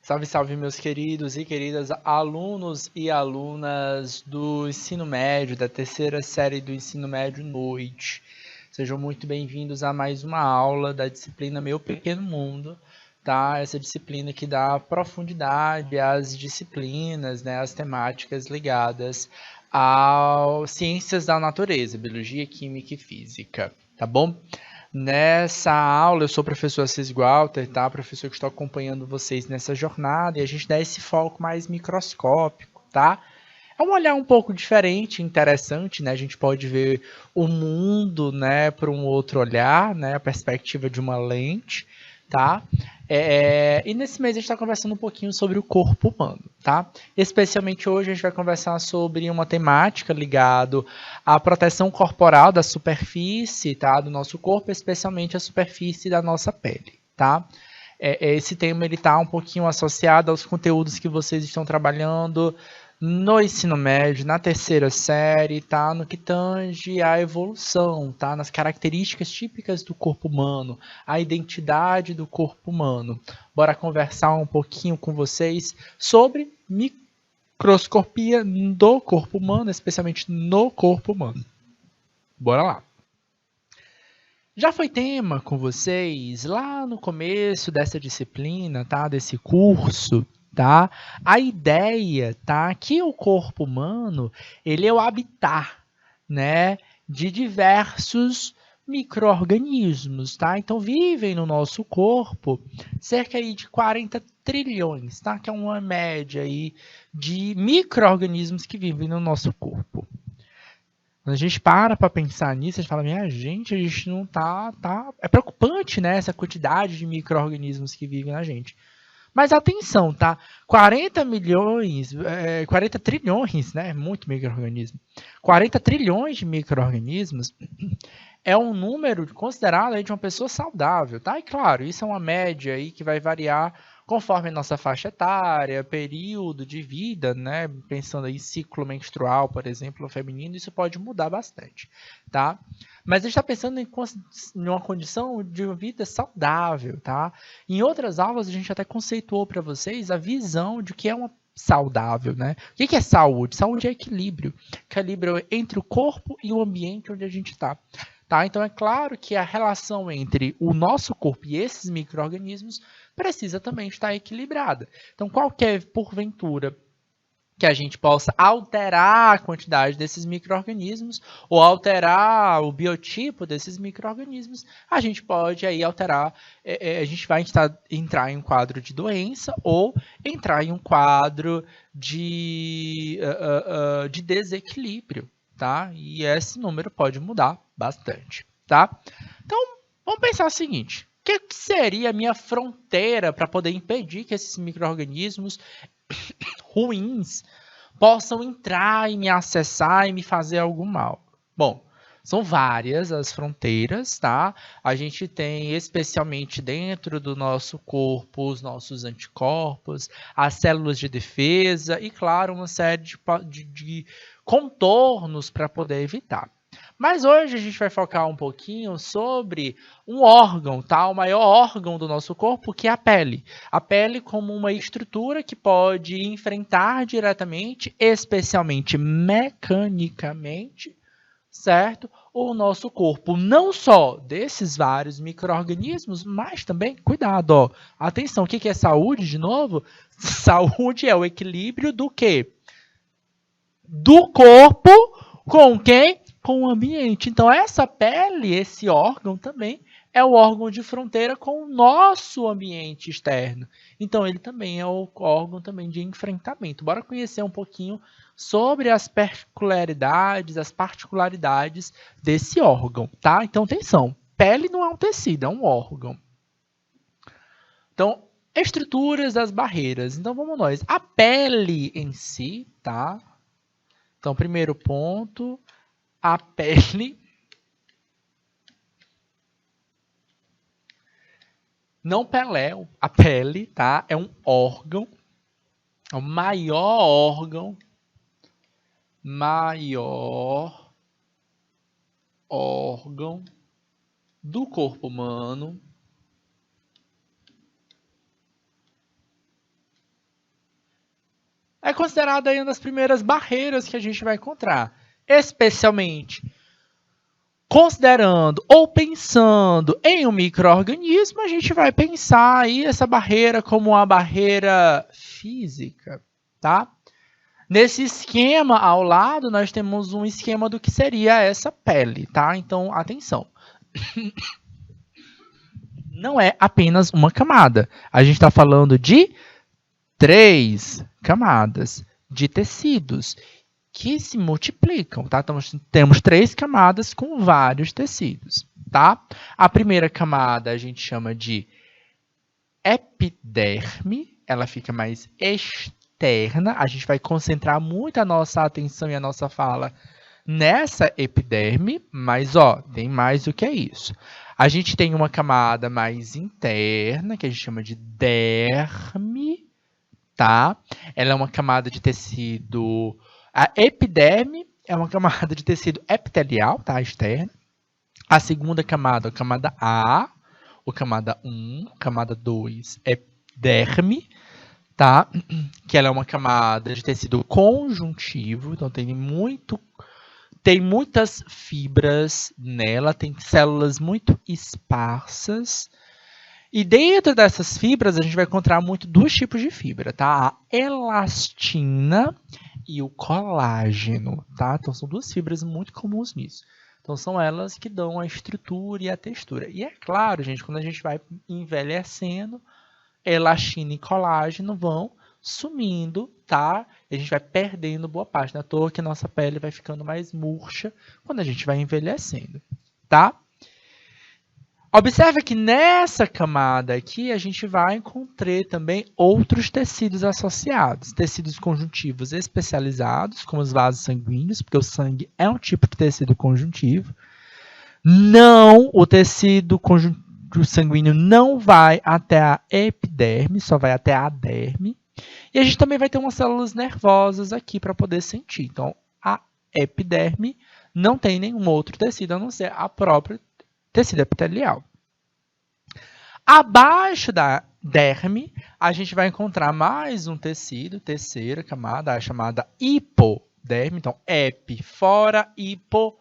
Salve, salve, meus queridos e queridas alunos e alunas do ensino médio, da terceira série do ensino médio Noite. Sejam muito bem-vindos a mais uma aula da disciplina Meu Pequeno Mundo, tá? Essa disciplina que dá profundidade às disciplinas, né, às temáticas ligadas às ciências da natureza, biologia, química e física, tá bom? Nessa aula, eu sou o professor Assis Walter, tá? Professor que estou acompanhando vocês nessa jornada, e a gente dá esse foco mais microscópico, tá? É um olhar um pouco diferente, interessante, né? A gente pode ver o mundo, né, por um outro olhar, né? A perspectiva de uma lente, tá? E nesse mês a gente está conversando um pouquinho sobre o corpo humano, tá? Especialmente hoje a gente vai conversar sobre uma temática ligada à proteção corporal da superfície, tá? Do nosso corpo, especialmente a superfície da nossa pele, tá? Esse tema ele está um pouquinho associado aos conteúdos que vocês estão trabalhando no ensino médio, na terceira série, tá? No que tange à evolução, tá? Nas características típicas do corpo humano, a identidade do corpo humano. Bora conversar um pouquinho com vocês sobre microscopia do corpo humano, especialmente no corpo humano. Bora lá. Já foi tema com vocês lá no começo dessa disciplina, tá? Desse curso, tá? A ideia, tá? Que o corpo humano, ele é o habitat, né? De diversos micro-organismos, tá? Então, vivem no nosso corpo cerca aí de 40 trilhões, tá? Que é uma média aí de micro-organismos que vivem no nosso corpo. Quando a gente para pensar nisso, a gente fala, minha gente, a gente não tá. É preocupante, né? Essa quantidade de micro-organismos que vivem na gente. Mas atenção, tá? 40 milhões, 40 trilhões, né? Muito micro-organismo. 40 trilhões de micro-organismos é um número considerado aí de uma pessoa saudável, tá? E claro, isso é uma média aí que vai variar conforme a nossa faixa etária, período de vida, né? Pensando aí em ciclo menstrual, por exemplo, feminino, isso pode mudar bastante, tá? Mas a gente está pensando em uma condição de uma vida saudável, tá? Em outras aulas a gente até conceituou para vocês a visão de que é uma saudável, né? O que é saúde? Saúde é equilíbrio, equilíbrio entre o corpo e o ambiente onde a gente está. Tá? Então é claro que a relação entre o nosso corpo e esses micro-organismos precisa também estar equilibrada. Então, qualquer porventura que a gente possa alterar a quantidade desses micro-organismos ou alterar o biotipo desses micro-organismos, a gente pode aí alterar, a gente vai entrar em um quadro de doença ou entrar em um quadro de desequilíbrio, tá? E esse número pode mudar bastante, tá? Então, vamos pensar o seguinte, o que seria a minha fronteira para poder impedir que esses micro-organismos ruins possam entrar e me acessar e me fazer algum mal? Bom, são várias as fronteiras, tá? A gente tem especialmente dentro do nosso corpo os nossos anticorpos, as células de defesa e, claro, uma série de contornos para poder evitar. Mas hoje a gente vai focar um pouquinho sobre um órgão, tá? O maior órgão do nosso corpo, que é a pele. A pele como uma estrutura que pode enfrentar diretamente, especialmente mecanicamente, certo? O nosso corpo, não só desses vários micro-organismos, mas também, cuidado, ó. Atenção, o que é saúde, de novo? Saúde é o equilíbrio do quê? Do corpo com quem? Com o ambiente. Então, essa pele, esse órgão também é o órgão de fronteira com o nosso ambiente externo. Então, ele também é o órgão também de enfrentamento. Bora conhecer um pouquinho sobre as peculiaridades, as particularidades desse órgão, tá? Então, atenção. Pele não é um tecido, é um órgão. Então, estruturas das barreiras. Então, vamos nós. A pele em si, tá? Então, primeiro ponto, a pele não pelé, a pele, tá? É um órgão, é o maior órgão do corpo humano. considerada aí uma das primeiras barreiras que a gente vai encontrar, especialmente considerando ou pensando em um micro-organismo, a gente vai pensar aí essa barreira como uma barreira física, tá? Nesse esquema ao lado, nós temos um esquema do que seria essa pele, tá? Então, atenção. Não é apenas uma camada. A gente está falando de 3 camadas de tecidos que se multiplicam, tá? Então, temos 3 camadas com vários tecidos, tá? A primeira camada a gente chama de epiderme, ela fica mais externa, a gente vai concentrar muito a nossa atenção e a nossa fala nessa epiderme, mas, ó, tem mais do que isso. A gente tem uma camada mais interna, que a gente chama de derme, tá? Ela é uma camada de tecido... A epiderme é uma camada de tecido epitelial, tá? Externa. A segunda camada, a camada A, ou camada 1, camada 2 é derme, tá? Que ela é uma camada de tecido conjuntivo, então tem muitas fibras nela, tem células muito esparsas. E dentro dessas fibras a gente vai encontrar muito 2 tipos de fibra, tá? A elastina e o colágeno, tá? Então são 2 fibras muito comuns nisso. Então são elas que dão a estrutura e a textura. E é claro, gente, quando a gente vai envelhecendo, elastina e colágeno vão sumindo, tá? E a gente vai perdendo boa parte. Não é à toa que a nossa pele vai ficando mais murcha quando a gente vai envelhecendo, tá? Observe que nessa camada aqui a gente vai encontrar também outros tecidos associados. Tecidos conjuntivos especializados, como os vasos sanguíneos, porque o sangue é um tipo de tecido conjuntivo. Não, o tecido sanguíneo não vai até a epiderme, só vai até a derme. E a gente também vai ter umas células nervosas aqui para poder sentir. Então, a epiderme não tem nenhum outro tecido a não ser a própria tecido epitelial. Abaixo da derme, a gente vai encontrar mais um tecido, terceira camada, a chamada hipoderme. Então, epi fora, hipo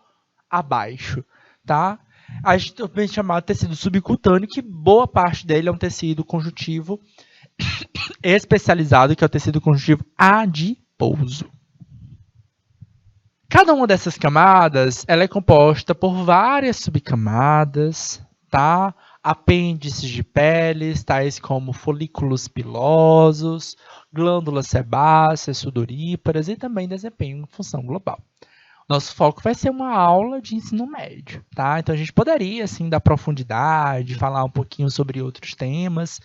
abaixo, tá? A gente também chama de tecido subcutâneo, que boa parte dele é um tecido conjuntivo especializado, que é o tecido conjuntivo adiposo. Cada uma dessas camadas ela é composta por várias subcamadas, tá? Apêndices de peles, tais como folículos pilosos, glândulas sebáceas, sudoríparas e também desempenham função global. Nosso foco vai ser uma aula de ensino médio, tá? Então a gente poderia, assim, dar profundidade, falar um pouquinho sobre outros temas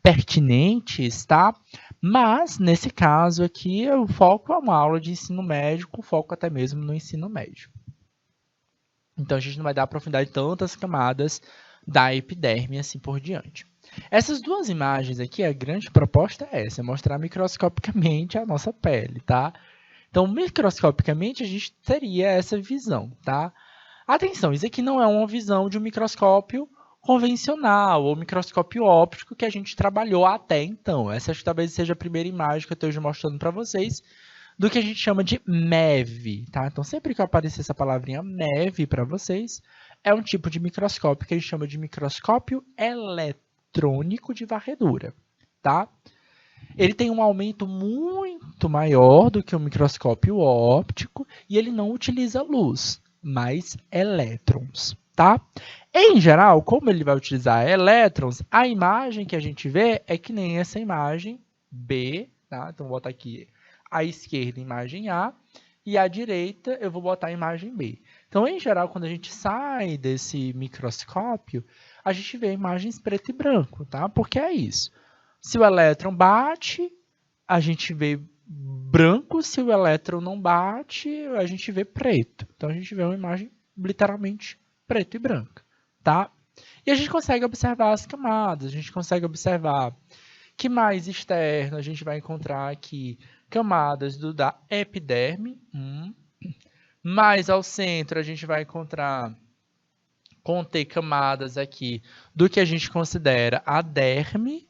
pertinentes, tá? Mas, nesse caso aqui, o foco é uma aula de ensino médio, com foco até mesmo no ensino médio. Então, a gente não vai dar profundidade em tantas camadas da epiderme e assim por diante. Essas 2 imagens aqui, a grande proposta é essa, é mostrar microscopicamente a nossa pele, tá? Então, microscopicamente, a gente teria essa visão, tá? Atenção, isso aqui não é uma visão de um microscópio convencional ou microscópio óptico que a gente trabalhou até então. Essa acho que talvez seja a primeira imagem que eu estou mostrando para vocês do que a gente chama de MEV, tá? Então, sempre que aparecer essa palavrinha MEV para vocês, é um tipo de microscópio que a gente chama de microscópio eletrônico de varredura, tá? Ele tem um aumento muito maior do que o microscópio óptico e ele não utiliza luz, mas elétrons, tá? Em geral, como ele vai utilizar elétrons, a imagem que a gente vê é que nem essa imagem B, tá? Então, vou botar aqui à esquerda a imagem A e à direita eu vou botar a imagem B. Então, em geral, quando a gente sai desse microscópio, a gente vê imagens preto e branco, tá? Porque é isso. Se o elétron bate, a gente vê branco. Se o elétron não bate, a gente vê preto. Então, a gente vê uma imagem literalmente preto e branca, tá? E a gente consegue observar as camadas, a gente consegue observar que mais externo a gente vai encontrar aqui camadas da epiderme, mais ao centro a gente vai conter camadas aqui do que a gente considera a derme,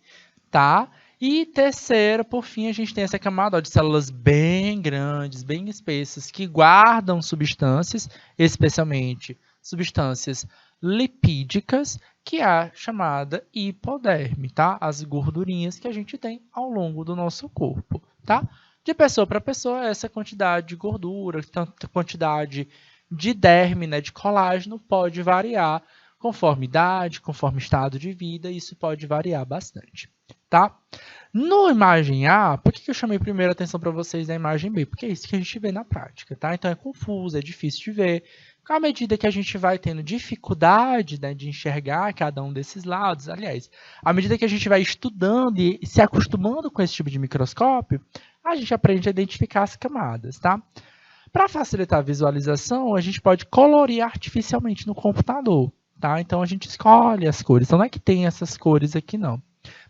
tá? E terceira, por fim, a gente tem essa camada ó, de células bem grandes, bem espessas, que guardam substâncias, especialmente substâncias lipídicas, que é a chamada hipoderme, tá? As gordurinhas que a gente tem ao longo do nosso corpo, tá? De pessoa para pessoa, essa quantidade de gordura, tanta quantidade de derme, né, de colágeno, pode variar conforme idade, conforme estado de vida, isso pode variar bastante, tá? No imagem A, por que eu chamei primeiro a atenção para vocês da imagem B? Porque é isso que a gente vê na prática, tá? Então é confuso, é difícil de ver. À medida que a gente vai tendo dificuldade, né, de enxergar cada um desses lados, aliás, à medida que a gente vai estudando e se acostumando com esse tipo de microscópio, a gente aprende a identificar as camadas, tá? Para facilitar a visualização, a gente pode colorir artificialmente no computador, tá? Então a gente escolhe as cores. Então não é que tem essas cores aqui, não.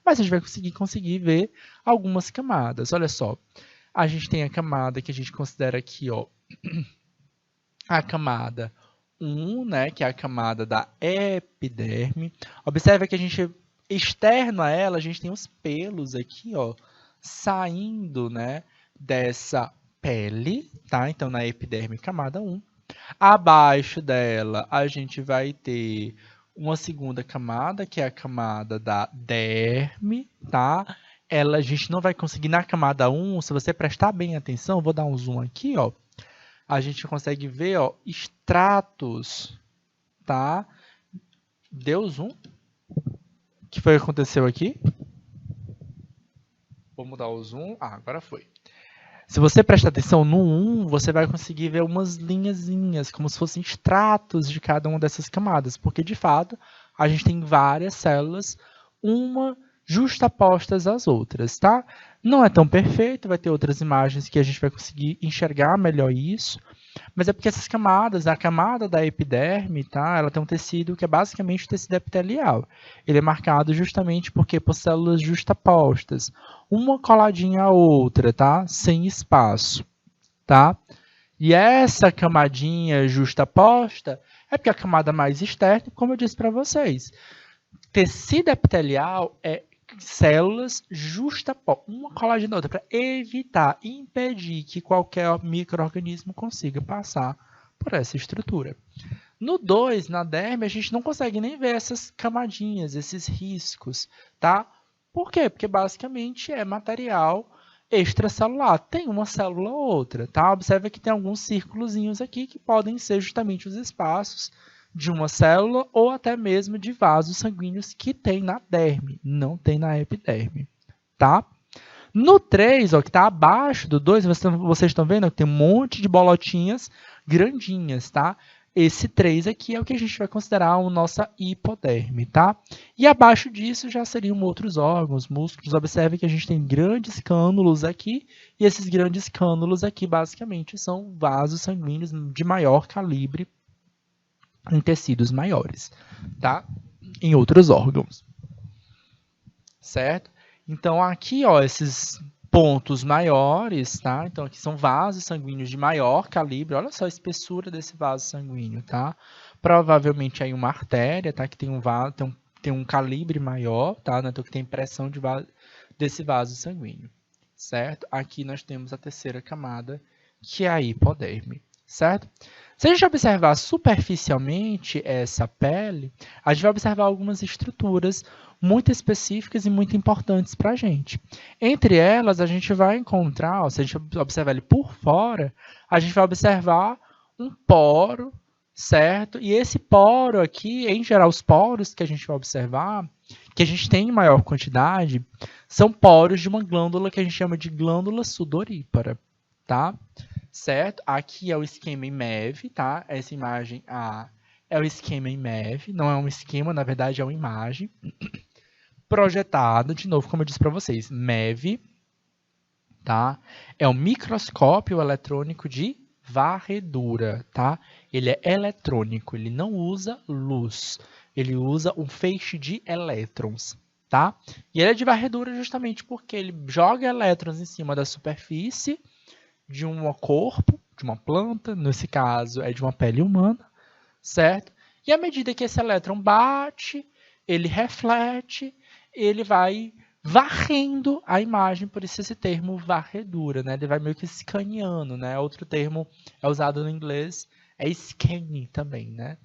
Mas a gente vai conseguir ver algumas camadas. Olha só, a gente tem a camada que a gente considera aqui, ó, a camada 1, né, que é a camada da epiderme. Observe que a gente, externo a ela, a gente tem os pelos aqui, ó, saindo, né, dessa pele, tá? Então, na epiderme, camada 1. Abaixo dela, a gente vai ter uma segunda camada, que é a camada da derme, tá? A gente não vai conseguir na camada 1, se você prestar bem atenção, vou dar um zoom aqui, ó. A gente consegue ver, ó, estratos, tá? Deu zoom? O que foi que aconteceu aqui? Vou mudar o zoom. Ah, agora foi. Se você prestar atenção no 1, você vai conseguir ver umas linhazinhas, como se fossem estratos de cada uma dessas camadas, porque, de fato, a gente tem várias células, uma justapostas às outras, tá? Não é tão perfeito, vai ter outras imagens que a gente vai conseguir enxergar melhor isso, mas é porque essas camadas, a camada da epiderme, tá? Ela tem um tecido que é basicamente o tecido epitelial. Ele é marcado justamente porque por células justapostas, uma coladinha à outra, tá? Sem espaço, tá? E essa camadinha justaposta é porque a camada mais externa, como eu disse para vocês, tecido epitelial é células justapostas, uma coladinha na outra, para evitar, impedir que qualquer micro-organismo consiga passar por essa estrutura. No 2, na derme, a gente não consegue nem ver essas camadinhas, esses riscos, tá? Por quê? Porque basicamente é material extracelular. Tem uma célula ou outra, tá? Observe que tem alguns círculozinhos aqui que podem ser justamente os espaços de uma célula ou até mesmo de vasos sanguíneos que tem na derme, não tem na epiderme, tá? No 3, ó, que está abaixo do 2, vocês estão vendo que tem um monte de bolotinhas grandinhas, tá? Esse 3 aqui é o que a gente vai considerar a nossa hipoderme, tá? E abaixo disso já seriam outros órgãos, músculos. Observe que a gente tem grandes cânulos aqui, e esses grandes cânulos aqui, basicamente, são vasos sanguíneos de maior calibre em tecidos maiores, tá? Em outros órgãos, certo? Então, aqui, ó, esses pontos maiores, tá? Então, aqui são vasos sanguíneos de maior calibre. Olha só a espessura desse vaso sanguíneo, tá? Provavelmente aí uma artéria, tá? Que tem um calibre maior, tá? Então, que tem pressão desse vaso sanguíneo, certo? Aqui nós temos a terceira camada, que é a hipoderme, certo? Se a gente observar superficialmente essa pele, a gente vai observar algumas estruturas muito específicas e muito importantes para a gente. Entre elas, a gente vai encontrar, ó, se a gente observar ele por fora, a gente vai observar um poro, certo? E esse poro aqui, em geral, os poros que a gente vai observar, que a gente tem em maior quantidade, são poros de uma glândula que a gente chama de glândula sudorípara, tá? Certo? Aqui é o esquema em MEV, tá? Essa imagem é o esquema em MEV, não é um esquema, na verdade é uma imagem projetada, de novo, como eu disse para vocês, MEV, tá? É um microscópio eletrônico de varredura, tá? Ele é eletrônico, ele não usa luz, ele usa um feixe de elétrons, tá? E ele é de varredura justamente porque ele joga elétrons em cima da superfície de um corpo, de uma planta, nesse caso é de uma pele humana, certo? E à medida que esse elétron bate, ele reflete, ele vai varrendo a imagem, por isso esse termo varredura, né? Ele vai meio que escaneando, né? Outro termo é usado no inglês, é scanning também, né?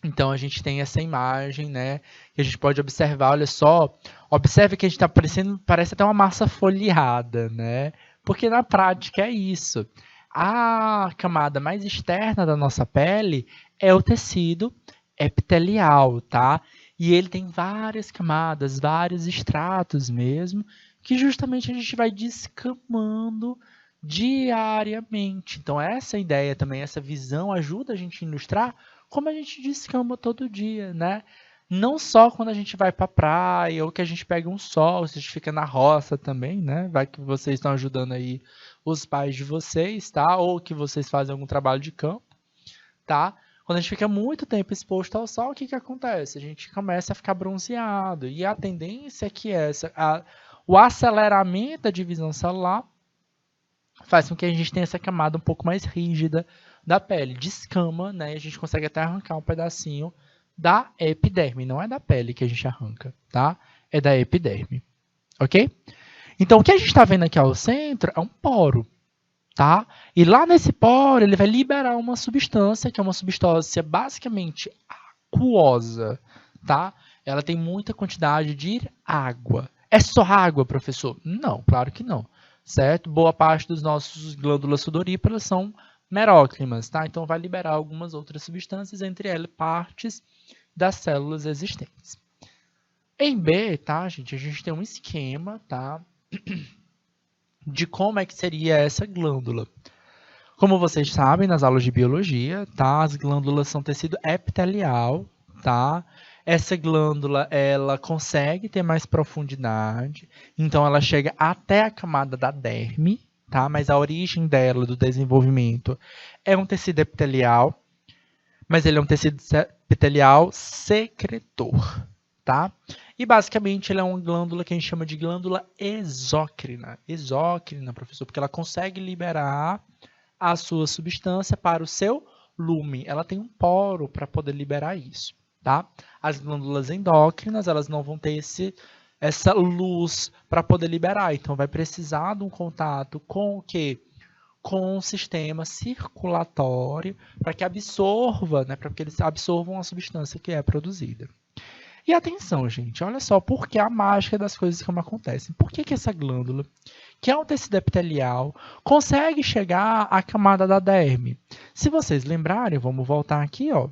Então a gente tem essa imagem, né? Que a gente pode observar, olha só, observe que a gente está parecendo, parece até uma massa folheada, né? Porque na prática é isso. A camada mais externa da nossa pele é o tecido epitelial, tá? E ele tem várias camadas, vários estratos mesmo, que justamente a gente vai descamando diariamente. Então essa ideia também, essa visão ajuda a gente a ilustrar como a gente descama todo dia, né? Não só quando a gente vai para a praia ou que a gente pega um sol, se a gente fica na roça também, né? Vai que vocês estão ajudando aí os pais de vocês, tá? Ou que vocês fazem algum trabalho de campo, tá? Quando a gente fica muito tempo exposto ao sol, o que que acontece? A gente começa a ficar bronzeado. E a tendência é que o aceleramento da divisão celular faz com que a gente tenha essa camada um pouco mais rígida da pele, descama, né? A gente consegue até arrancar um pedacinho da epiderme, não é da pele que a gente arranca, tá? É da epiderme, ok? Então, o que a gente está vendo aqui ao centro é um poro, tá? E lá nesse poro, ele vai liberar uma substância, que é uma substância basicamente aquosa, tá? Ela tem muita quantidade de água. É só água, professor? Não, claro que não, certo? Boa parte dos nossos glândulas sudoríparas são meróclimas, tá? Então vai liberar algumas outras substâncias, entre elas partes das células existentes. Em B, tá, gente, a gente tem um esquema, tá, de como é que seria essa glândula. Como vocês sabem, nas aulas de biologia, tá, as glândulas são tecido epitelial, tá? Essa glândula, ela consegue ter mais profundidade, então ela chega até a camada da derme, tá? Mas a origem dela, do desenvolvimento, é um tecido epitelial, mas ele é um tecido epitelial secretor, tá? E basicamente ele é uma glândula que a gente chama de glândula exócrina. Exócrina, professor, porque ela consegue liberar a sua substância para o seu lume. Ela tem um poro para poder liberar isso, tá? As glândulas endócrinas, elas não vão ter essa luz para poder liberar, então vai precisar de um contato com o quê? Com o sistema circulatório para que absorva, né, para que eles absorvam a substância que é produzida. E atenção, gente, olha só por que a mágica das coisas como acontecem. Por que essa glândula, que é um tecido epitelial, consegue chegar à camada da derme? Se vocês lembrarem, vamos voltar aqui, ó.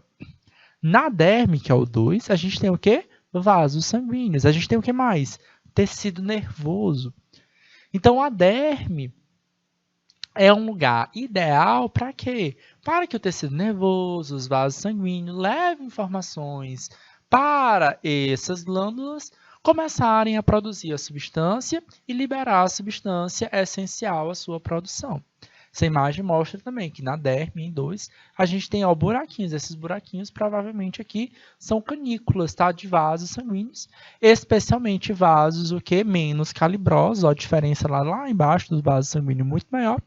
Na derme, que é o 2, a gente tem o quê? Vasos sanguíneos. A gente tem o que mais? Tecido nervoso. Então, a derme é um lugar ideal para quê? Para que o tecido nervoso, os vasos sanguíneos, levem informações para essas glândulas começarem a produzir a substância e liberar a substância essencial à sua produção. Essa imagem mostra também que na derme, em 2, a gente tem ó, buraquinhos. Esses buraquinhos provavelmente aqui são canículas, tá? De vasos sanguíneos, especialmente vasos o que menos calibrosos, ó, a diferença lá embaixo dos vasos sanguíneos muito maior,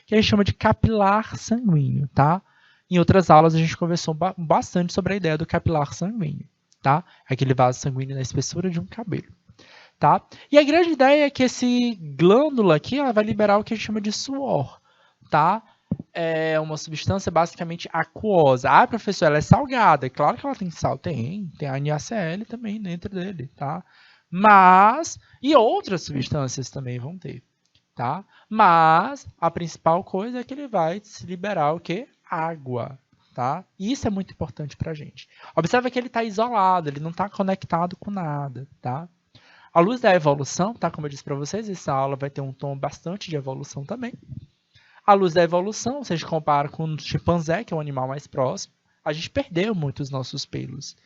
que a gente chama de capilar sanguíneo, tá? Em outras aulas a gente conversou bastante sobre a ideia do capilar sanguíneo, tá? Aquele vaso sanguíneo na espessura de um cabelo, tá? E a grande ideia é que esse glândula aqui, ela vai liberar o que a gente chama de suor, tá? É uma substância basicamente aquosa. Ah, professor, ela é salgada. É claro que ela tem sal. Tem a NaCl também dentro dele, tá? Mas, e outras substâncias também vão ter, tá? Mas, a principal coisa é que ele vai se liberar o quê? Água, tá? E isso é muito importante pra gente. Observa que ele está isolado, ele não está conectado com nada, tá? À luz da evolução, tá? Como eu disse para vocês, essa aula vai ter um tom bastante de evolução também. À luz da evolução, se a gente compara com o chimpanzé, que é o animal mais próximo, a gente perdeu muito os nossos pelos.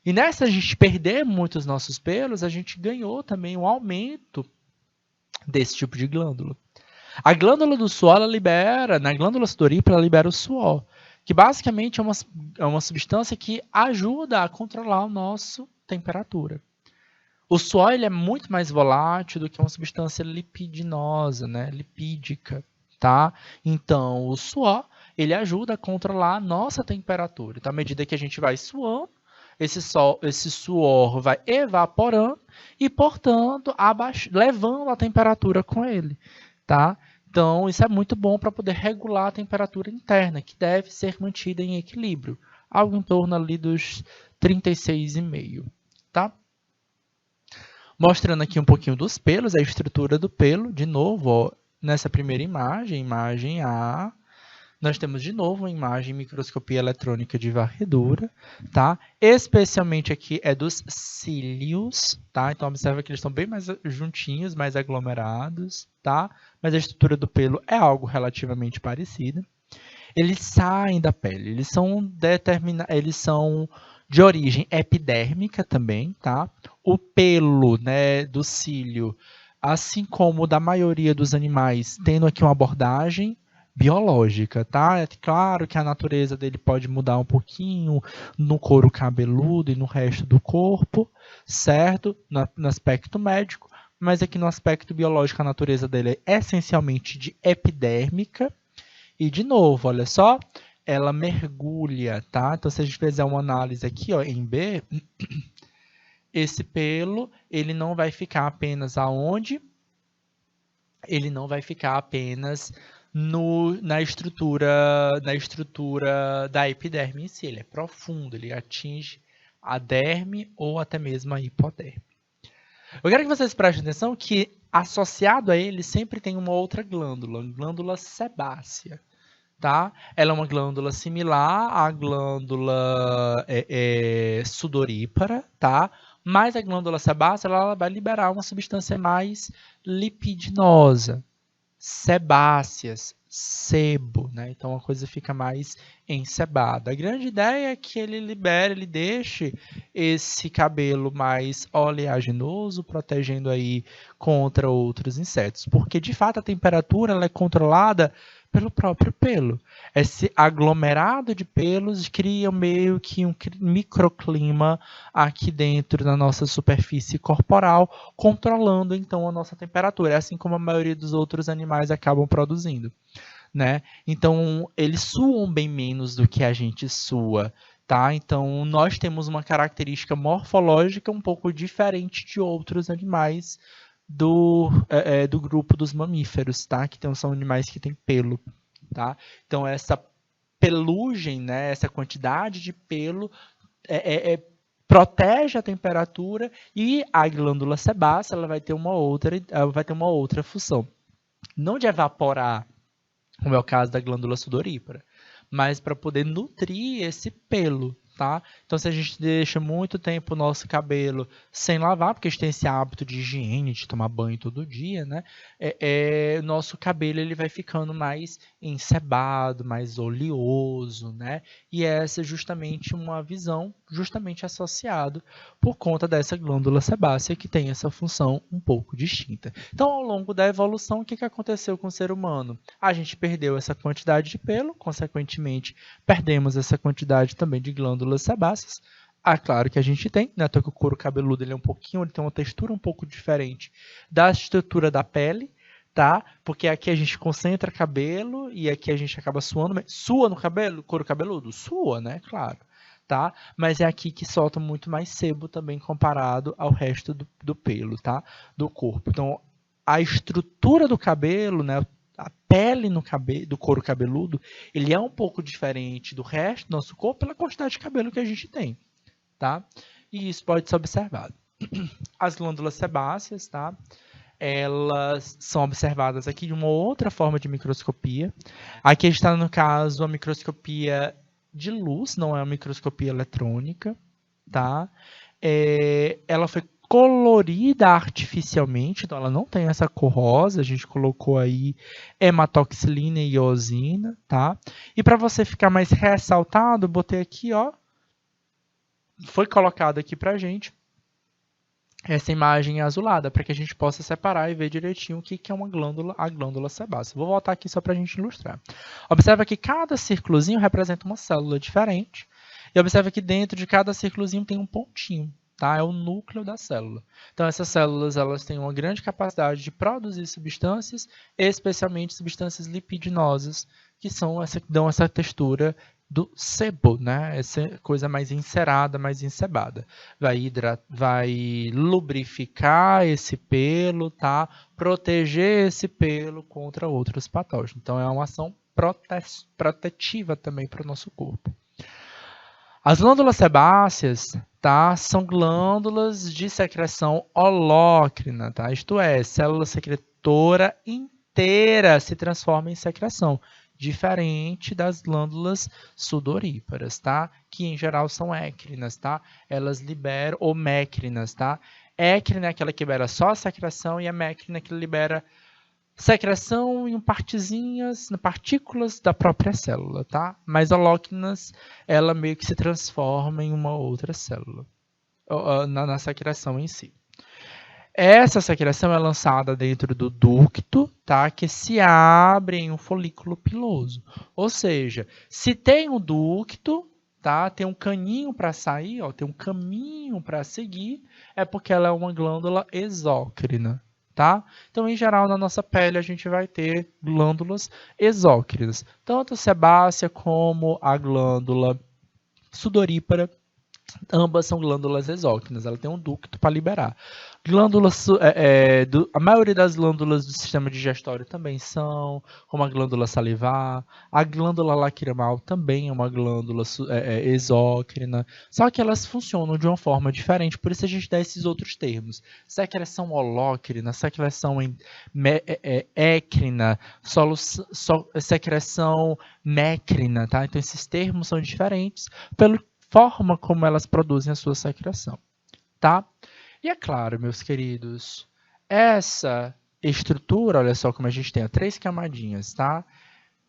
E nessa a gente perder muito os nossos pelos, a gente ganhou também um aumento desse tipo de glândula. A glândula do suor, ela libera, na glândula sudorípara, ela libera o suor, que basicamente é uma substância que ajuda a controlar a nossa temperatura. O suor ele é muito mais volátil do que uma substância lipidinosa, né? Lipídica, tá? Então, o suor, ele ajuda a controlar a nossa temperatura. Então, à medida que a gente vai suando, esse suor vai evaporando e, portanto, levando a temperatura com ele, tá? Então, isso é muito bom para poder regular a temperatura interna, que deve ser mantida em equilíbrio, algo em torno ali dos 36,5, tá? Mostrando aqui um pouquinho dos pelos, a estrutura do pelo, de novo, ó, nessa primeira imagem, imagem A, nós temos de novo uma imagem em microscopia eletrônica de varredura, tá? Especialmente aqui é dos cílios, tá? Então observa que eles estão bem mais juntinhos, mais aglomerados, tá? Mas a estrutura do pelo é algo relativamente parecida. Eles saem da pele, eles são de origem epidérmica também, tá? O pelo, né, do cílio, assim como o da maioria dos animais, tendo aqui uma abordagem biológica, tá? É claro que a natureza dele pode mudar um pouquinho no couro cabeludo e no resto do corpo, certo? No aspecto médico, mas aqui no aspecto biológico a natureza dele é essencialmente de epidérmica. E de novo, olha só, ela mergulha, tá? Então se a gente fizer uma análise aqui, ó, em B, esse pelo, ele não vai ficar apenas aonde? Ele não vai ficar apenas na estrutura da epiderme em si. Ele é profundo, ele atinge a derme ou até mesmo a hipoderme. Eu quero que vocês prestem atenção que associado a ele sempre tem uma outra glândula sebácea, tá? Ela é uma glândula similar à glândula sudorípara, tá? Mas a glândula sebácea ela vai liberar uma substância mais lipidinosa, sebáceas, sebo, né? Então a coisa fica mais encebada. A grande ideia é que ele deixe esse cabelo mais oleaginoso, protegendo aí contra outros insetos, porque de fato a temperatura ela é controlada pelo próprio pelo. Esse aglomerado de pelos cria meio que um microclima aqui dentro da nossa superfície corporal, controlando então a nossa temperatura, assim como a maioria dos outros animais acabam produzindo, né? Então, eles suam bem menos do que a gente sua, tá? Então, nós temos uma característica morfológica um pouco diferente de outros animais do grupo dos mamíferos, tá? Que são animais que têm pelo, tá? Então, essa pelugem, né? Essa quantidade de pelo protege a temperatura e a glândula sebácea ela vai ter uma outra função. Não de evaporar, como é o caso da glândula sudorípara, mas para poder nutrir esse pelo, tá? Então, se a gente deixa muito tempo o nosso cabelo sem lavar, porque a gente tem esse hábito de higiene, de tomar banho todo dia, né? Nosso cabelo ele vai ficando mais encebado, mais oleoso, né? E essa é justamente uma visão justamente associada por conta dessa glândula sebácea que tem essa função um pouco distinta. Então, ao longo da evolução, o que aconteceu com o ser humano? A gente perdeu essa quantidade de pelo, consequentemente, perdemos essa quantidade também de glândulas sebáceas. Claro que a gente tem, né? Até que o couro cabeludo ele tem uma textura um pouco diferente da estrutura da pele, tá? Porque aqui a gente concentra cabelo e aqui a gente acaba suando. Sua no cabelo, couro cabeludo? Sua, né? Claro. Tá? Mas é aqui que solta muito mais sebo também comparado ao resto do pelo, tá? Do corpo. Então, a estrutura do cabelo, né? A pele do couro cabeludo, ele é um pouco diferente do resto do nosso corpo pela quantidade de cabelo que a gente tem, tá? E isso pode ser observado. As glândulas sebáceas, tá? Elas são observadas aqui de uma outra forma de microscopia. Aqui está, no caso, a microscopia de luz, não é uma microscopia eletrônica, tá? Ela foi colorida artificialmente, então ela não tem essa cor rosa, a gente colocou aí hematoxilina e eosina, tá? E para você ficar mais ressaltado, botei aqui, ó, foi colocado aqui pra gente essa imagem azulada, para que a gente possa separar e ver direitinho o que é uma glândula, a glândula sebácea. Vou voltar aqui só para a gente ilustrar. Observa que cada círculozinho representa uma célula diferente, e observa que dentro de cada círculozinho tem um pontinho, tá? É o núcleo da célula. Então, essas células elas têm uma grande capacidade de produzir substâncias, especialmente substâncias lipidinosas, que dão essa textura do sebo, né? Essa coisa mais encerada, mais encebada. Vai lubrificar esse pelo, tá? Proteger esse pelo contra outros patógenos. Então, é uma ação protetiva também para o nosso corpo. As glândulas sebáceas, tá? São glândulas de secreção holócrina, tá? Isto é, célula secretora inteira se transforma em secreção, diferente das glândulas sudoríparas, tá? Que em geral são écrinas, tá? Elas liberam, ou mécrinas, tá? Écrina é aquela que libera só a secreção e a mécrina que libera secreção em partículas da própria célula, tá? Mas holócrinas, ela meio que se transforma em uma outra célula, na secreção em si. Essa secreção é lançada dentro do ducto, tá? Que se abre em um folículo piloso. Ou seja, se tem um ducto, tá? Tem um caninho para sair, ó, tem um caminho para seguir, é porque ela é uma glândula exócrina. Tá? Então, em geral, na nossa pele, a gente vai ter glândulas exócrinas, tanto a sebácea como a glândula sudorípara, ambas são glândulas exócrinas, ela tem um ducto para liberar. A maioria das glândulas do sistema digestório também são, como a glândula salivar, a glândula lacrimal também é uma glândula exócrina, só que elas funcionam de uma forma diferente, por isso a gente dá esses outros termos. Secreção holócrina, secreção écrina, secreção mécrina, tá? Então esses termos são diferentes pela forma como elas produzem a sua secreção, tá? E é claro, meus queridos, essa estrutura, olha só como a gente tem 3 camadinhas, tá?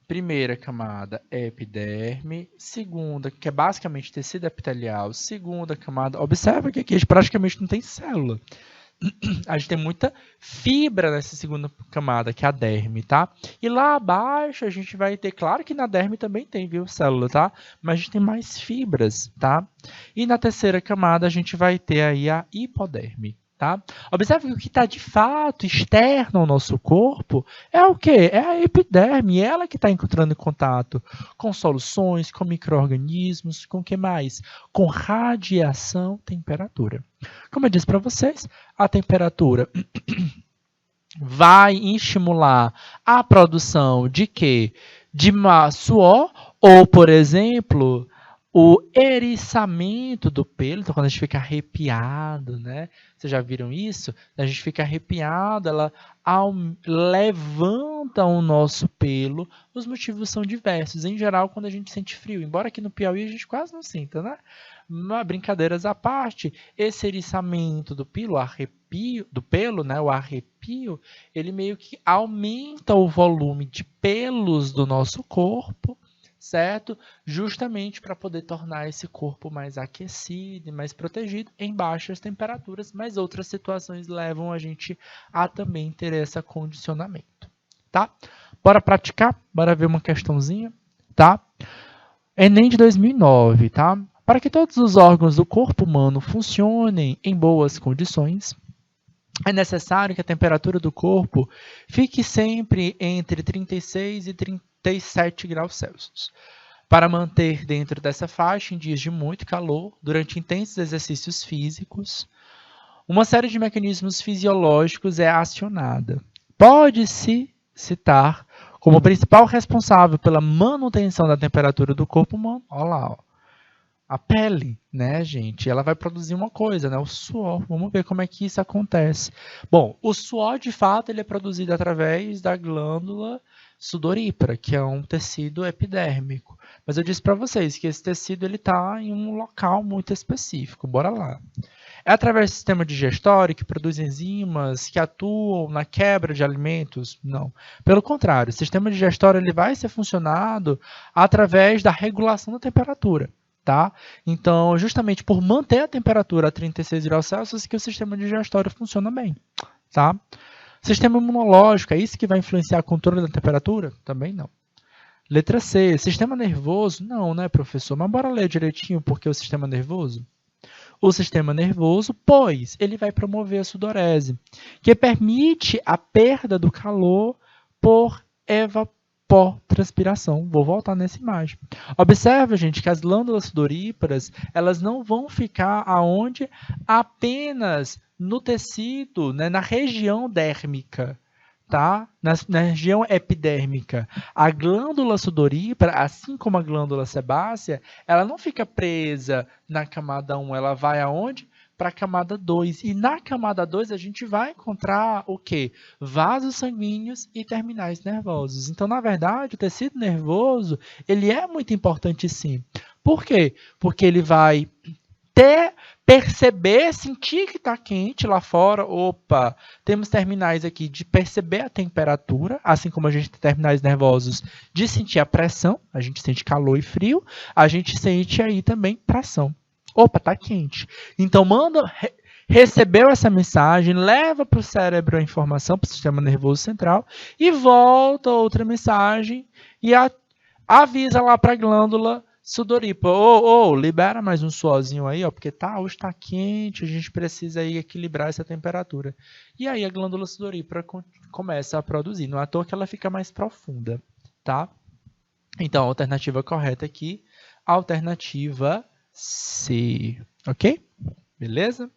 Primeira camada é epiderme, segunda, que é basicamente tecido epitelial, segunda camada, observa que aqui a gente praticamente não tem célula. A gente tem muita fibra nessa segunda camada, que é a derme, tá? E lá abaixo a gente vai ter, claro que na derme também tem, viu, célula, tá? Mas a gente tem mais fibras, tá? E na terceira camada a gente vai ter aí a hipoderme, tá? Observe que o que está de fato externo ao nosso corpo é o quê? É a epiderme, ela que está entrando em contato com soluções, com micro-organismos, com o que mais? Com radiação, temperatura. Como eu disse para vocês, a temperatura vai estimular a produção de quê? De suor ou, por exemplo, o eriçamento do pelo. Então, quando a gente fica arrepiado, né? Vocês já viram isso? A gente fica arrepiado, ela levanta o nosso pelo. Os motivos são diversos. Em geral, quando a gente sente frio. Embora aqui no Piauí a gente quase não sinta, né? Mas, brincadeiras à parte, esse eriçamento do pelo, né? O arrepio, ele meio que aumenta o volume de pelos do nosso corpo, certo? Justamente para poder tornar esse corpo mais aquecido e mais protegido em baixas temperaturas, mas outras situações levam a gente a também ter esse condicionamento, tá? Bora praticar? Bora ver uma questãozinha, tá? Enem de 2009, tá? Para que todos os órgãos do corpo humano funcionem em boas condições, é necessário que a temperatura do corpo fique sempre entre 36 e 37 graus Celsius. Para manter dentro dessa faixa em dias de muito calor, durante intensos exercícios físicos, uma série de mecanismos fisiológicos é acionada. Pode-se citar como principal responsável pela manutenção da temperatura do corpo humano, olha lá, ó, a pele, né, gente? Ela vai produzir uma coisa, né? O suor. Vamos ver como é que isso acontece. Bom, o suor, de fato, ele é produzido através da glândula sudorípara, que é um tecido epidérmico. Mas eu disse para vocês que esse tecido ele está em um local muito específico. Bora lá. É através do sistema digestório que produz enzimas que atuam na quebra de alimentos? Não. Pelo contrário, o sistema digestório ele vai ser funcionado através da regulação da temperatura. Tá? Então, justamente por manter a temperatura a 36 graus Celsius que o sistema digestório funciona bem. Tá? Sistema imunológico, é isso que vai influenciar o controle da temperatura? Também não. Letra C, sistema nervoso? Não, né, professor? Mas bora ler direitinho porque o sistema nervoso? O sistema nervoso, pois, ele vai promover a sudorese, que permite a perda do calor por pós-transpiração. Vou voltar nessa imagem. Observa, gente, que as glândulas sudoríparas, elas não vão ficar aonde? Apenas no tecido, né, na região dérmica, tá? Na região epidérmica. A glândula sudorípara, assim como a glândula sebácea, ela não fica presa na camada 1, ela vai aonde? Para a camada 2. E na camada 2 a gente vai encontrar o quê? Vasos sanguíneos e terminais nervosos. Então, na verdade, o tecido nervoso, ele é muito importante sim. Por quê? Porque ele vai perceber, sentir que está quente lá fora. Opa, temos terminais aqui de perceber a temperatura, assim como a gente tem terminais nervosos de sentir a pressão, a gente sente calor e frio, a gente sente aí também pressão. Opa, tá quente. Então, recebeu essa mensagem, leva para o cérebro a informação, para o sistema nervoso central, e volta outra mensagem e avisa lá para a glândula sudorípara. Libera mais um suorzinho aí, ó, porque hoje tá quente, a gente precisa aí equilibrar essa temperatura. E aí a glândula sudorípara começa a produzir. Não é à toa que ela fica mais profunda, tá? Então, a alternativa correta aqui, alternativa C, ok? Beleza?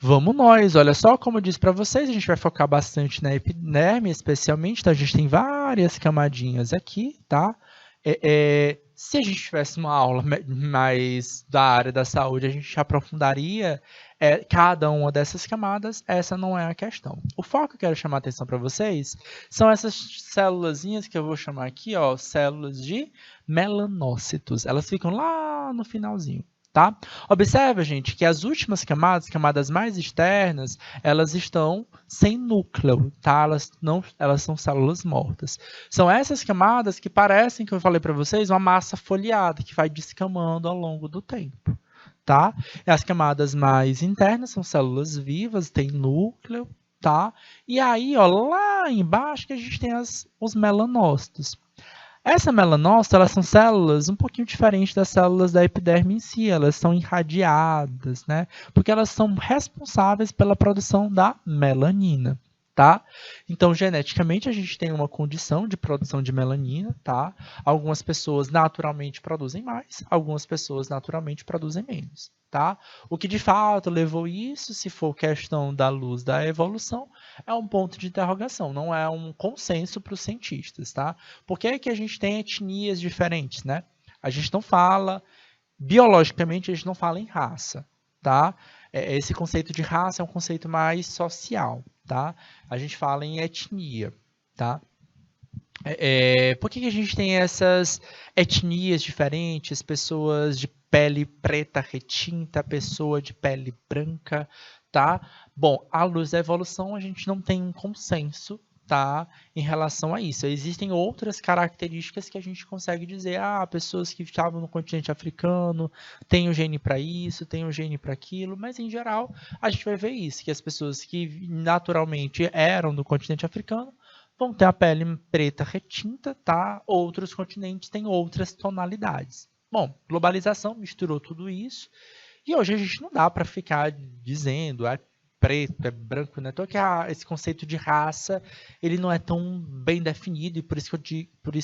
Vamos nós, olha só, como eu disse para vocês, a gente vai focar bastante na epiderme, especialmente, então a gente tem várias camadinhas aqui, tá? Se a gente tivesse uma aula mais da área da saúde, a gente aprofundaria cada uma dessas camadas, essa não é a questão. O foco que eu quero chamar a atenção para vocês são essas célulazinhas que eu vou chamar aqui, ó, células de melanócitos. Elas ficam lá no finalzinho. Tá? Observa, gente, que as últimas camadas mais externas, elas estão sem núcleo, tá? Elas são células mortas. São essas camadas que parecem, que eu falei para vocês, uma massa folheada que vai descamando ao longo do tempo, tá? E as camadas mais internas são células vivas, tem núcleo, tá? E aí, ó, lá embaixo que a gente tem os melanócitos. Essa melanócito, elas são células um pouquinho diferentes das células da epiderme em si, elas são irradiadas, né? Porque elas são responsáveis pela produção da melanina, tá? Então, geneticamente, a gente tem uma condição de produção de melanina, tá? Algumas pessoas naturalmente produzem mais, algumas pessoas naturalmente produzem menos, tá? O que de fato levou isso, se for questão da luz da evolução, é um ponto de interrogação, não é um consenso para os cientistas, tá? Por que é que a gente tem etnias diferentes, né? A gente não fala, biologicamente, a gente não fala em raça, tá? Esse conceito de raça é um conceito mais social, tá? A gente fala em etnia, tá? Por que a gente tem essas etnias diferentes, pessoas de pele preta retinta, pessoa de pele branca, tá? Bom, à luz da evolução, a gente não tem um consenso, tá, em relação a isso. Existem outras características que a gente consegue dizer, pessoas que estavam no continente africano têm o gene para isso, têm o gene para aquilo, mas em geral a gente vai ver isso, que as pessoas que naturalmente eram do continente africano vão ter a pele preta retinta, tá? Outros continentes têm outras tonalidades. Bom, globalização misturou tudo isso e hoje a gente não dá para ficar dizendo é preto, é branco, né? Então que esse conceito de raça ele não é tão bem definido e por isso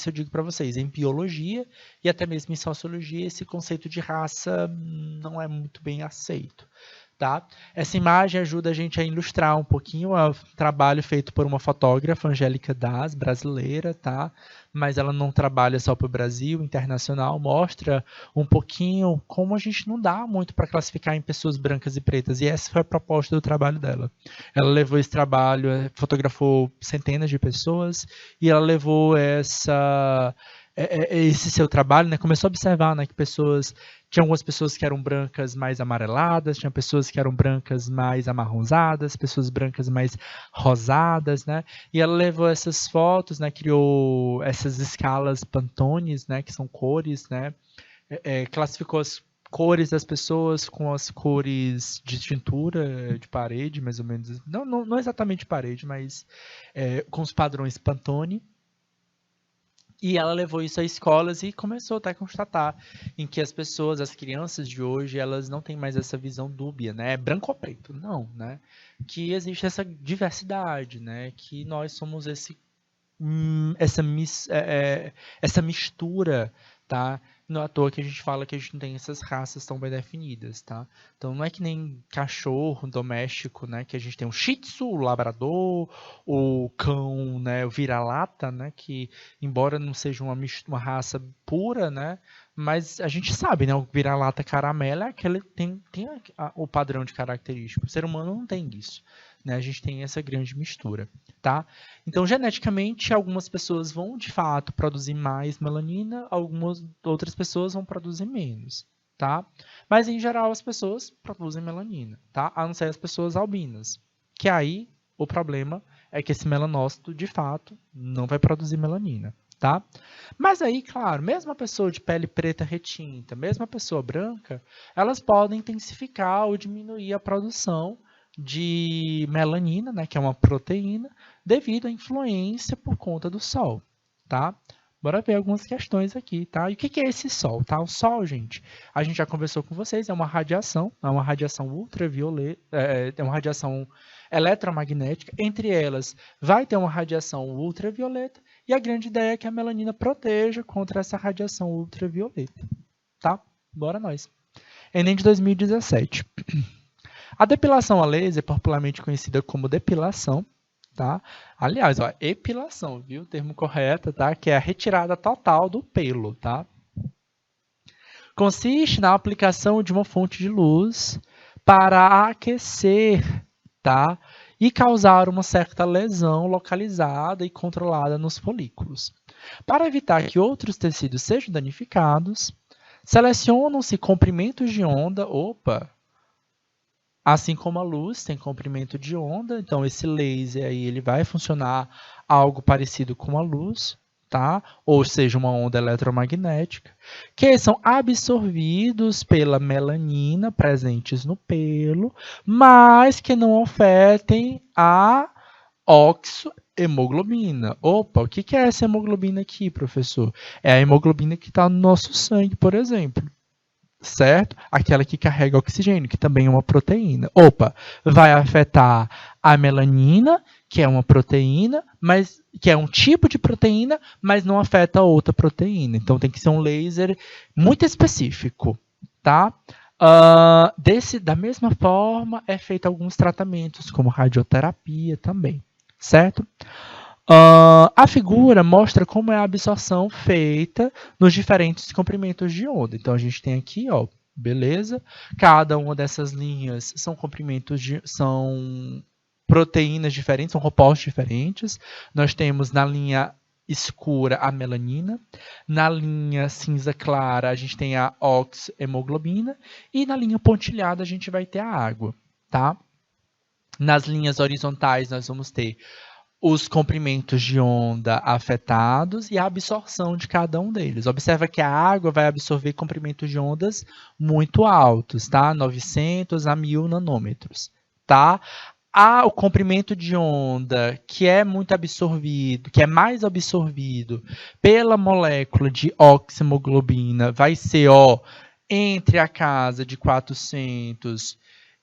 eu digo para vocês, em biologia e até mesmo em sociologia esse conceito de raça não é muito bem aceito. Tá? Essa imagem ajuda a gente a ilustrar um pouquinho o trabalho feito por uma fotógrafa, Angélica Das, brasileira, tá? Mas ela não trabalha só para o Brasil, internacional, mostra um pouquinho como a gente não dá muito para classificar em pessoas brancas e pretas, e essa foi a proposta do trabalho dela. Ela levou esse trabalho, fotografou centenas de pessoas, e ela levou esse seu trabalho, né, começou a observar, né, que tinha algumas pessoas que eram brancas mais amareladas, tinha pessoas que eram brancas mais amarronzadas, pessoas brancas mais rosadas, né, e ela levou essas fotos, né, criou essas escalas Pantones, né, que são cores, né, classificou as cores das pessoas com as cores de tintura de parede, mais ou menos, não exatamente de parede, mas com os padrões Pantone. E ela levou isso a escolas e começou até a constatar em que as pessoas, as crianças de hoje, elas não têm mais essa visão dúbia, né? Branco ou preto? Não, né? Que existe essa diversidade, né? Que nós somos esse essa mistura, tá? Não é à toa que a gente fala que a gente não tem essas raças tão bem definidas, tá? Então não é que nem cachorro doméstico, né? Que a gente tem o Shih Tzu, o Labrador, o cão, né? O vira-lata, né? Que embora não seja uma raça pura, né? Mas a gente sabe, né? O vira-lata caramelo é aquele tem o padrão de característica. O ser humano não tem isso, né? A gente tem essa grande mistura, tá? Então, geneticamente, algumas pessoas vão, de fato, produzir mais melanina, algumas outras pessoas vão produzir menos, tá? Mas, em geral, as pessoas produzem melanina, tá? A não ser as pessoas albinas, que aí o problema é que esse melanócito, de fato, não vai produzir melanina, tá? Mas aí, claro, mesmo a pessoa de pele preta retinta, mesmo a pessoa branca, elas podem intensificar ou diminuir a produção de melanina, né, que é uma proteína, devido à influência por conta do sol, tá? Bora ver algumas questões aqui, tá? E o que é esse sol, tá? O sol, gente, a gente já conversou com vocês, é uma radiação ultravioleta, é uma radiação eletromagnética. Entre elas, vai ter uma radiação ultravioleta e a grande ideia é que a melanina proteja contra essa radiação ultravioleta, tá? Bora nós. Enem de 2017. A depilação a laser, popularmente conhecida como depilação, tá? Aliás, ó, epilação, viu? O termo correto, tá? Que é a retirada total do pelo, tá? Consiste na aplicação de uma fonte de luz para aquecer, tá? E causar uma certa lesão localizada e controlada nos folículos. Para evitar que outros tecidos sejam danificados, selecionam-se comprimentos de onda, assim como a luz tem comprimento de onda, então esse laser aí ele vai funcionar algo parecido com a luz, tá? Ou seja, uma onda eletromagnética, que são absorvidos pela melanina presentes no pelo, mas que não afetem a oxohemoglobina. Opa, o que é essa hemoglobina aqui, professor? É a hemoglobina que está no nosso sangue, por exemplo. Certo? Aquela que carrega oxigênio, que também é uma proteína. Opa, vai afetar a melanina, que é uma proteína, mas que é um tipo de proteína, mas não afeta outra proteína. Então tem que ser um laser muito específico, tá? Da mesma forma, é feito alguns tratamentos, como radioterapia também, certo? A figura mostra como é a absorção feita nos diferentes comprimentos de onda. Então, a gente tem aqui, ó, beleza? Cada uma dessas linhas são são proteínas diferentes, são compostos diferentes. Nós temos na linha escura a melanina, na linha cinza clara a gente tem a oxhemoglobina e na linha pontilhada a gente vai ter a água, tá? Nas linhas horizontais nós vamos ter os comprimentos de onda afetados e a absorção de cada um deles. Observa que a água vai absorver comprimentos de ondas muito altos, tá? 900 a 1000 nanômetros, tá? O comprimento de onda que é muito absorvido, que é mais absorvido pela molécula de oxhemoglobina, vai ser, entre a casa de 400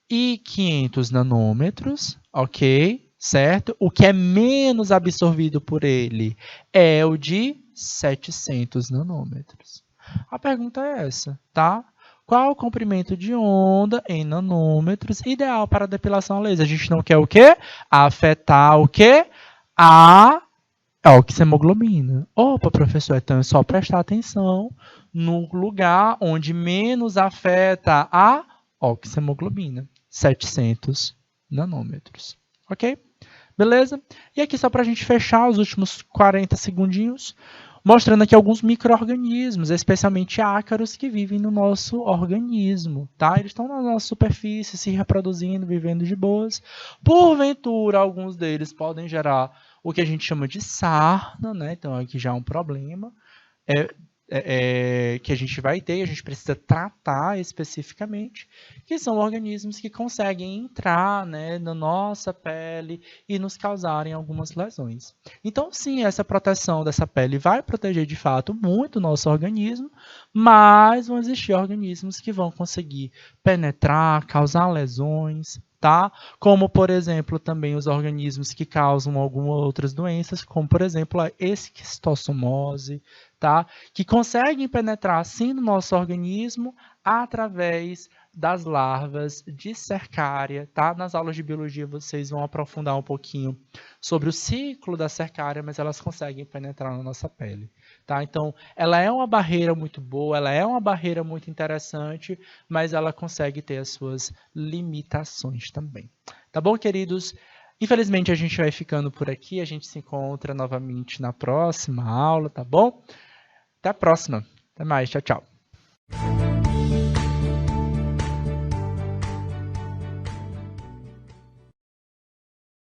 e 500 nanômetros, ok? Certo? O que é menos absorvido por ele é o de 700 nanômetros. A pergunta é essa, tá? Qual o comprimento de onda em nanômetros ideal para depilação a laser? A gente não quer o quê? Afetar o quê? A oxhemoglobina. Opa, professor, então é só prestar atenção no lugar onde menos afeta a oxhemoglobina. 700 nanômetros. Ok? Beleza? E aqui só para a gente fechar os últimos 40 segundinhos, mostrando aqui alguns micro-organismos, especialmente ácaros que vivem no nosso organismo, tá? Eles estão na nossa superfície, se reproduzindo, vivendo de boas. Porventura, alguns deles podem gerar o que a gente chama de sarna, né? Então aqui já é um problema. Que a gente vai ter, a gente precisa tratar especificamente, que são organismos que conseguem entrar, né, na nossa pele e nos causarem algumas lesões. Então, sim, essa proteção dessa pele vai proteger de fato muito o nosso organismo, mas vão existir organismos que vão conseguir penetrar, causar lesões, tá? Como, por exemplo, também os organismos que causam algumas outras doenças, como, por exemplo, a esquistossomose, tá? Que conseguem penetrar, sim, no nosso organismo através das larvas de cercária, tá? Nas aulas de biologia vocês vão aprofundar um pouquinho sobre o ciclo da cercária, mas elas conseguem penetrar na nossa pele, tá? Então, ela é uma barreira muito boa, ela é uma barreira muito interessante, mas ela consegue ter as suas limitações também. Tá bom, queridos? Infelizmente, a gente vai ficando por aqui, a gente se encontra novamente na próxima aula, tá bom? Até a próxima. Até mais, tchau, tchau.